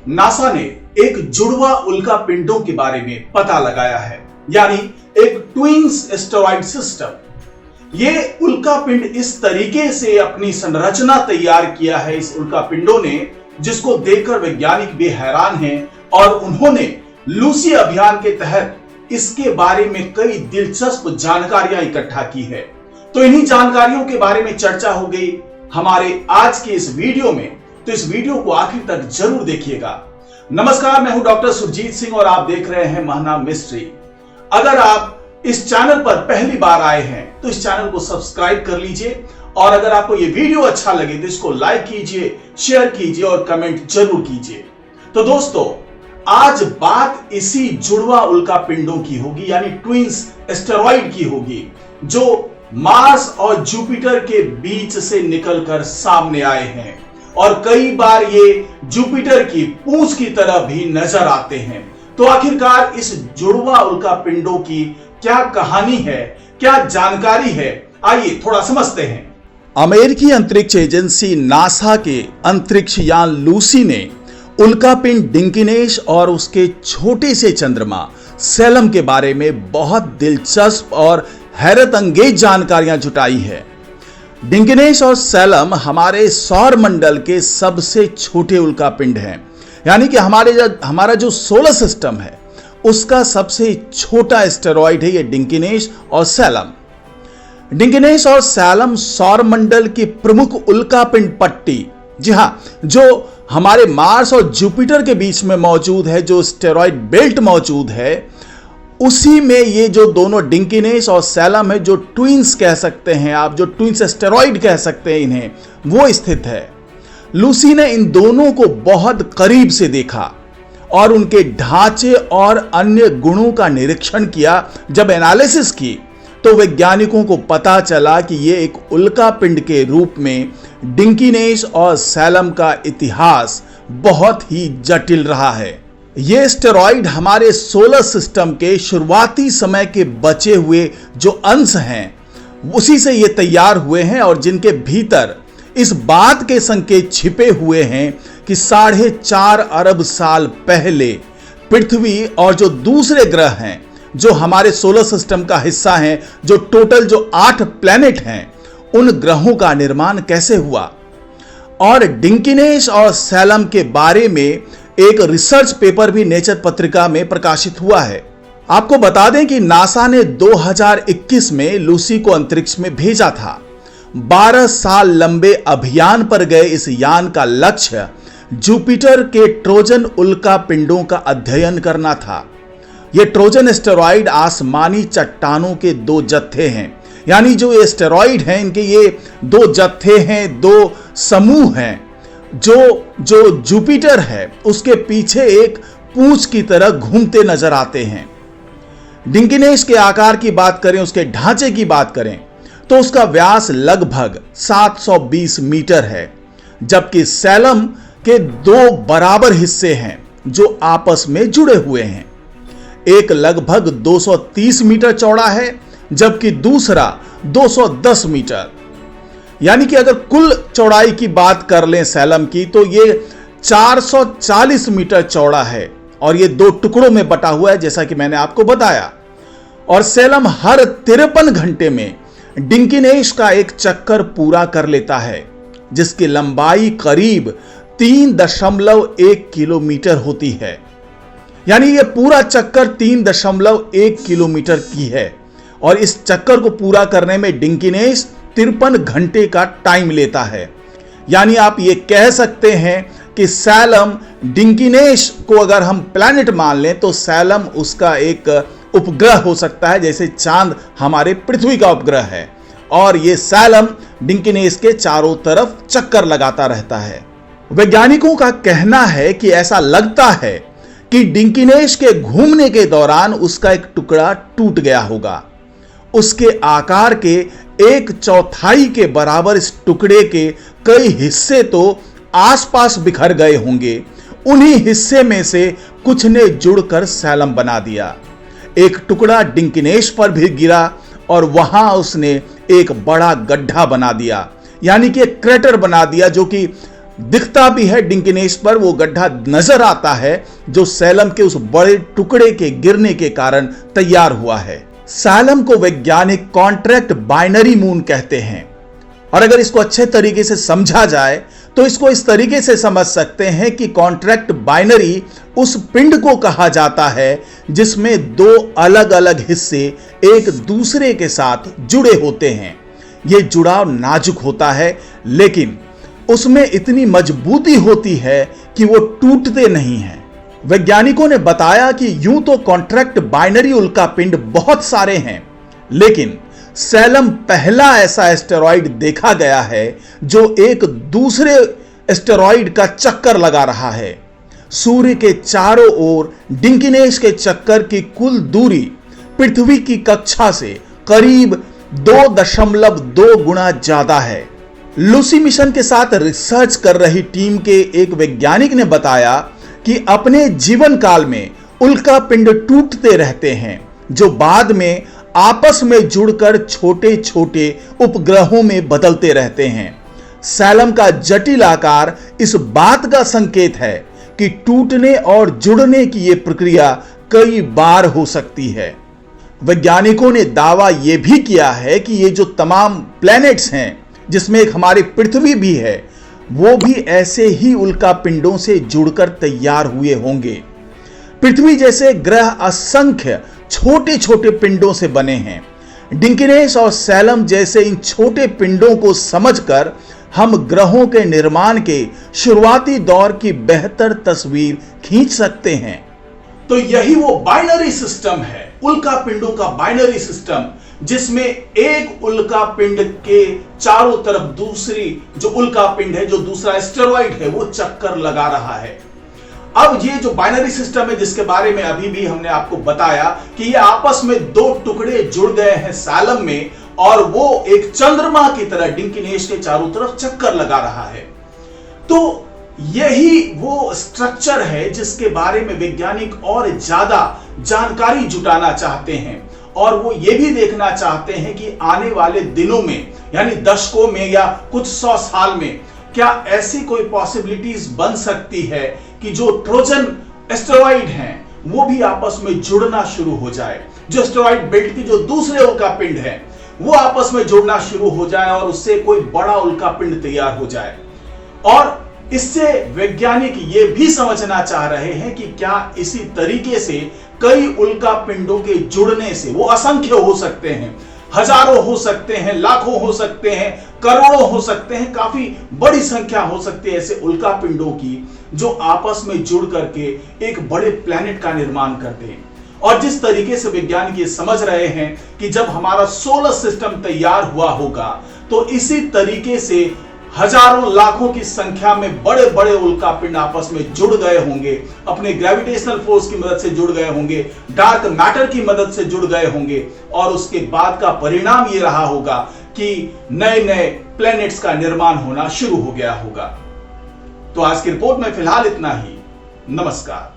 NASA ने एक जुड़वा उल्का पिंडों के बारे में पता लगाया है, यानी एक ट्विन्स एस्टेरॉयड सिस्टम। ये उल्का पिंड इस तरीके से अपनी संरचना तैयार किया है इस उल्का पिंडों ने, जिसको देखकर वैज्ञानिक भी हैरान हैं और उन्होंने लूसी अभियान के तहत इसके बारे में कई दिलचस्प जानकारियां इकट्ठा की है। तो इन्हीं जानकारियों के बारे में चर्चा हो गई हमारे आज के इस वीडियो में, तो इस वीडियो को आखिर तक जरूर देखिएगा। नमस्कार, मैं हूं डॉक्टर सुरजीत सिंह और आप देख रहे हैं महना मिस्ट्री। अगर आप इस चैनल पर पहली बार आए हैं तो इस चैनल को सब्सक्राइब कर लीजिए और अगर आपको यह वीडियो अच्छा लगे तो इसको लाइक कीजिए, शेयर कीजिए और कमेंट जरूर कीजिए। तो दोस्तों, आज बात इसी जुड़वा उल्का पिंडों की होगी, यानी ट्विन्स एस्टेरॉयड की होगी, जो मार्स और जुपिटर के बीच से निकलकर सामने आए हैं और कई बार ये जुपिटर की पूंछ की तरह भी नजर आते हैं। तो आखिरकार इस जुड़वा उल्का पिंडों की क्या कहानी है, क्या जानकारी है, आइए थोड़ा समझते हैं। अमेरिकी अंतरिक्ष एजेंसी नासा के अंतरिक्ष यान लूसी ने उल्कापिंड डिंकिनेश और उसके छोटे से चंद्रमा सेलम के बारे में बहुत दिलचस्प और हैरत अंगेज जानकारियां जुटाई है। डिंकिनेश और सेलम हमारे सौर मंडल के सबसे छोटे उल्कापिंड हैं, यानी कि हमारा जो सोलर सिस्टम है उसका सबसे छोटा एस्टेरॉयड है ये डिंकिनेश और सेलम। डिंकिनेश और सेलम सौर मंडल की प्रमुख उल्कापिंड पट्टी, जी हां, जो हमारे मार्स और जुपिटर के बीच में मौजूद है, जो एस्टेरॉयड बेल्ट मौजूद है, उसी में ये जो दोनों डिंकिनेश और सेलम है, जो ट्विन्स कह सकते हैं आप, जो ट्विन्स एस्टेरॉयड कह सकते हैं इन्हें, वो स्थित है। लूसी ने इन दोनों को बहुत करीब से देखा और उनके ढांचे और अन्य गुणों का निरीक्षण किया। जब एनालिसिस की तो वैज्ञानिकों को पता चला कि ये एक उल्का पिंड के रूप में डिंकिनेश और सेलम का इतिहास बहुत ही जटिल रहा है। ये एस्टेरॉयड हमारे सोलर सिस्टम के शुरुआती समय के बचे हुए जो अंश हैं उसी से ये तैयार हुए हैं और जिनके भीतर इस बात के संकेत छिपे हुए हैं कि 4.5 अरब साल पहले पृथ्वी और जो दूसरे ग्रह हैं जो हमारे सोलर सिस्टम का हिस्सा हैं, जो टोटल जो 8 प्लैनेट हैं, उन ग्रहों का निर्माण कैसे हुआ। और डिंकिनेश और सेलम के बारे में एक रिसर्च पेपर भी नेचर पत्रिका में प्रकाशित हुआ है। आपको बता दें कि नासा ने 2021 में लूसी को अंतरिक्ष में भेजा था। 12 साल लंबे अभियान पर गए इस यान का लक्ष्य जुपिटर के ट्रोजन उल्का पिंडों का अध्ययन करना था। ये ट्रोजन एस्टेरॉयड आसमानी चट्टानों के 2 जत्थे हैं, यानी जो एस्टेरॉयड हैं इनके ये 2 जत्थे हैं, 2 समूह हैं। जो जुपिटर है उसके पीछे एक पूंछ की तरह घूमते नजर आते हैं। डिंकिनेश के आकार की बात करें, उसके ढांचे की बात करें तो उसका व्यास लगभग 720 मीटर है, जबकि सेलम के 2 बराबर हिस्से हैं जो आपस में जुड़े हुए हैं। एक लगभग 230 मीटर चौड़ा है जबकि दूसरा 210 मीटर, यानी कि अगर कुल चौड़ाई की बात कर लें सेलम की तो ये 440 मीटर चौड़ा है और ये 2 टुकड़ों में बटा हुआ है, जैसा कि मैंने आपको बताया। और सेलम हर 53 घंटे में डिंकिनेश का एक चक्कर पूरा कर लेता है, जिसकी लंबाई करीब 3.1 किलोमीटर होती है, यानी ये पूरा चक्कर 3.1 किलोमीटर की है। और इस चक्कर को पूरा करने में डिंकिनेश 53 घंटे का टाइम लेता है। यानी आप ये कह सकते हैं कि सेलम डिंकिनेश को अगर हम प्लैनेट मान लें तो सेलम उसका एक उपग्रह हो सकता है, जैसे चांद हमारे पृथ्वी का उपग्रह है, और ये सेलम डिंकिनेश के चारों तरफ चक्कर लगाता रहता है। वैज्ञानिकों का कहना है कि ऐसा लगता है कि डिंकिनेश के घूमने के दौरान उसका एक टुकड़ा टूट गया होगा। उसके आकार के 1/4 के बराबर इस टुकड़े के कई हिस्से तो आसपास बिखर गए होंगे। उन्हीं हिस्से में से कुछ ने जुड़कर सेलम बना दिया। एक टुकड़ा डिंकिनेश पर भी गिरा और वहां उसने एक बड़ा गड्ढा बना दिया, यानी कि एक क्रेटर बना दिया, जो कि दिखता भी है डिंकिनेश पर वो गड्ढा नजर आता है जो सैलम के उस बड़े टुकड़े के गिरने के कारण तैयार हुआ है। सैलम को वैज्ञानिक कॉन्ट्रैक्ट बाइनरी मून कहते हैं और अगर इसको अच्छे तरीके से समझा जाए तो इसको इस तरीके से समझ सकते हैं कि कॉन्ट्रैक्ट बाइनरी उस पिंड को कहा जाता है जिसमें दो अलग अलग हिस्से एक दूसरे के साथ जुड़े होते हैं। यह जुड़ाव नाजुक होता है लेकिन उसमें इतनी मजबूती होती है कि वो टूटते नहीं हैं। वैज्ञानिकों ने बताया कि यूं तो कॉन्ट्रैक्ट बाइनरी उल्का पिंड बहुत सारे हैं लेकिन सैलम पहला ऐसा एस्टेरॉयड देखा गया है जो एक दूसरे एस्टेरॉयड का चक्कर लगा रहा है। सूर्य के चारों ओर डिंकिनेश के चक्कर की कुल दूरी पृथ्वी की कक्षा से करीब 2.2 गुना ज्यादा है। लूसी मिशन के साथ रिसर्च कर रही टीम के एक वैज्ञानिक ने बताया कि अपने जीवन काल में उल्का पिंड टूटते रहते हैं जो बाद में आपस में जुड़कर छोटे छोटे उपग्रहों में बदलते रहते हैं। सैलम का जटिल आकार इस बात का संकेत है कि टूटने और जुड़ने की यह प्रक्रिया कई बार हो सकती है। वैज्ञानिकों ने दावा यह भी किया है कि ये जो तमाम प्लैनेट्स हैं जिसमें एक हमारी पृथ्वी भी है वो भी ऐसे ही उल्का पिंडों से जुड़कर तैयार हुए होंगे। पृथ्वी जैसे ग्रह असंख्य छोटे छोटे पिंडों से बने हैं। डिंकिनेश और सैलम जैसे इन छोटे पिंडों को समझकर हम ग्रहों के निर्माण के शुरुआती दौर की बेहतर तस्वीर खींच सकते हैं। तो यही वो बाइनरी सिस्टम है, उल्का पिंडों का बाइनरी सिस्टम, जिसमें एक उल्का पिंड के चारों तरफ दूसरी जो उल्का पिंड है, जो दूसरा एस्टेरॉयड है, वो चक्कर लगा रहा है। अब ये जो बाइनरी सिस्टम है जिसके बारे में अभी भी हमने आपको बताया कि ये आपस में दो टुकड़े जुड़ गए हैं सैलम में और वो एक चंद्रमा की तरह डिंकिनेश के चारों तरफ चक्कर लगा रहा है। तो यही वो स्ट्रक्चर है जिसके बारे में वैज्ञानिक और ज्यादा जानकारी जुटाना चाहते हैं और वो ये भी देखना चाहते हैं कि आने वाले दिनों में यानी दशकों में या कुछ 100 साल में क्या ऐसी कोई पॉसिबिलिटीज बन सकती है कि जो ट्रोजन एस्टेरॉयड हैं वो भी आपस में जुड़ना शुरू हो जाए, जो एस्टेरॉयड बेल्ट की जो दूसरे उल्का पिंड हैं वो आपस में जुड़ना शुरू हो जाए और उससे कोई बड़ा उल्का पिंड तैयार हो जाए। और इससे वैज्ञानिक ये भी समझना चाह रहे हैं कि क्या इसी तरीके से कई उल्का पिंडों के जुड़ने से, वो असंख्य हो सकते हैं, हजारों हो सकते हैं, लाखों हो सकते हैं, करोड़ों हो सकते हैं, काफी बड़ी संख्या हो सकती है ऐसे उल्का पिंडों की जो आपस में जुड़ करके एक बड़े प्लैनेट का निर्माण करते हैं। और जिस तरीके से वैज्ञानिक ये समझ रहे हैं कि जब हमारा सोलर सिस्टम तैयार हुआ होगा तो इसी तरीके से हजारों लाखों की संख्या में बड़े बड़े उल्का पिंड आपस में जुड़ गए होंगे, अपने ग्रेविटेशनल फोर्स की मदद से जुड़ गए होंगे, डार्क मैटर की मदद से जुड़ गए होंगे और उसके बाद का परिणाम ये रहा होगा कि नए नए प्लैनेट्स का निर्माण होना शुरू हो गया होगा। तो आज की रिपोर्ट में फिलहाल इतना ही। नमस्कार।